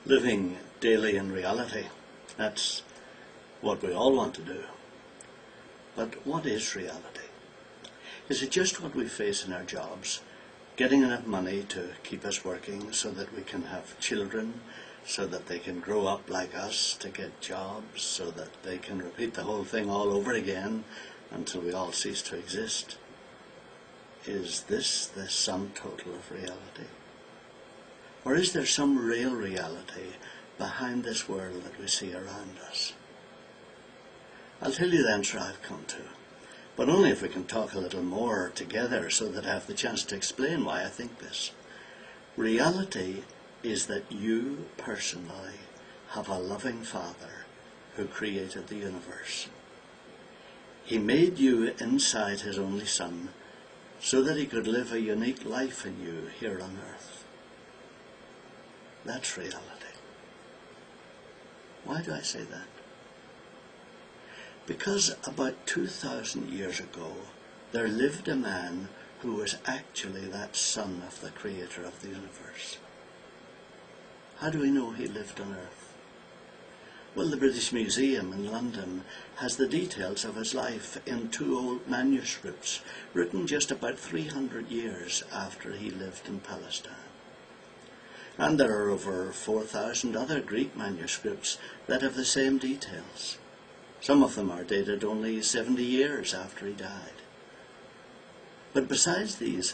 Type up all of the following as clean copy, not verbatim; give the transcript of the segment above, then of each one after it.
living daily in reality. That's what we all want to do. But what is reality? Is it just what we face in our jobs? Getting enough money to keep us working so that we can have children, so that they can grow up like us, to get jobs, so that they can repeat the whole thing all over again until we all cease to exist? Is this the sum total of reality? Or is there some real reality behind this world that we see around us? I'll tell you the answer I've come to, but only if we can talk a little more together so that I have the chance to explain why I think this. Reality is that you personally have a loving Father who created the universe. He made you inside his only Son so that he could live a unique life in you here on earth. That's reality. Why do I say that? Because about 2,000 years ago, there lived a man who was actually that son of the creator of the universe. How do we know he lived on earth? Well, the British Museum in London has the details of his life in 2 old manuscripts written just about 300 years after he lived in Palestine. And there are over 4,000 other Greek manuscripts that have the same details. Some of them are dated only 70 years after he died. But besides these,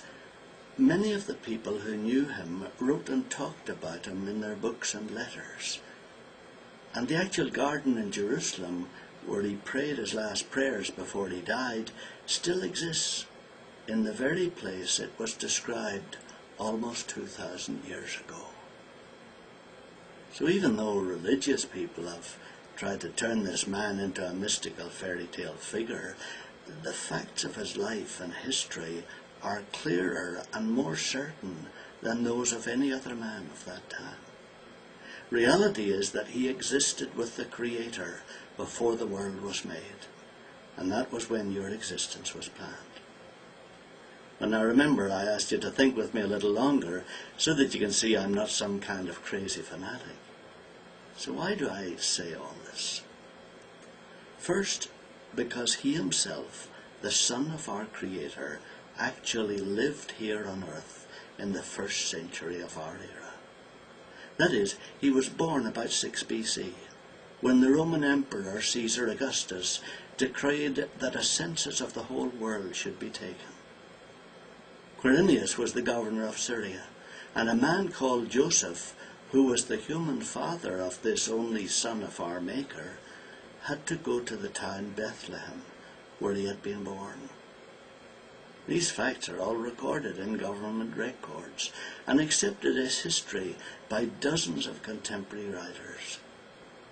many of the people who knew him wrote and talked about him in their books and letters. And the actual garden in Jerusalem, where he prayed his last prayers before he died, still exists in the very place it was described almost 2,000 years ago. So even though religious people have tried to turn this man into a mystical fairy tale figure, the facts of his life and history are clearer and more certain than those of any other man of that time. Reality is that he existed with the Creator before the world was made, and that was when your existence was planned. And now remember, I asked you to think with me a little longer so that you can see I'm not some kind of crazy fanatic. So why do I say all this? First, because he himself, the Son of our Creator, actually lived here on earth in the 1st century of our era. That is, he was born about 6 BC, when the Roman Emperor Caesar Augustus decreed that a census of the whole world should be taken. Quirinius was the governor of Syria, and a man called Joseph, who was the human father of this only son of our Maker, had to go to the town Bethlehem, where he had been born. These facts are all recorded in government records and accepted as history by dozens of contemporary writers,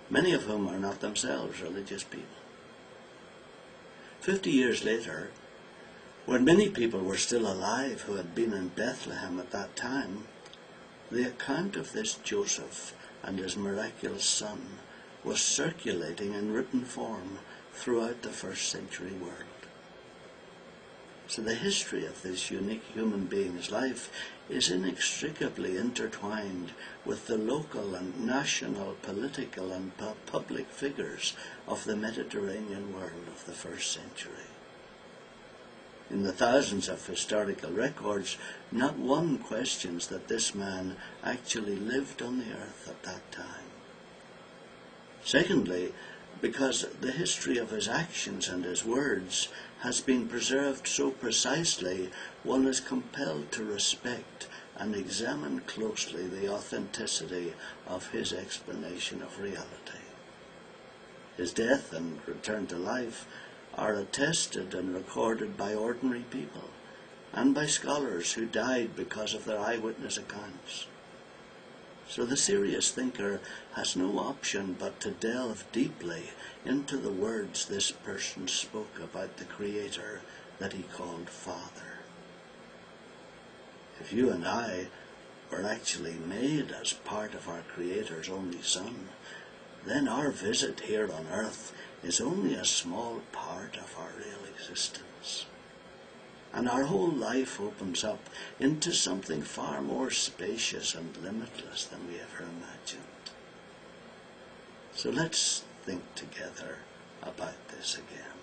many of whom are not themselves religious people. 50 years later, when many people were still alive who had been in Bethlehem at that time, the account of this Joseph and his miraculous son was circulating in written form throughout the 1st century world. So the history of this unique human being's life is inextricably intertwined with the local and national, political and public figures of the Mediterranean world of the 1st century. In the thousands of historical records, not one questions that this man actually lived on the earth at that time. Secondly, because the history of his actions and his words has been preserved so precisely, one is compelled to respect and examine closely the authenticity of his explanation of reality. His death and return to life are attested and recorded by ordinary people and by scholars who died because of their eyewitness accounts. So the serious thinker has no option but to delve deeply into the words this person spoke about the Creator that he called Father. If you and I were actually made as part of our Creator's only Son, then our visit here on earth is only a small part of our real existence. And our whole life opens up into something far more spacious and limitless than we ever imagined. So let's think together about this again.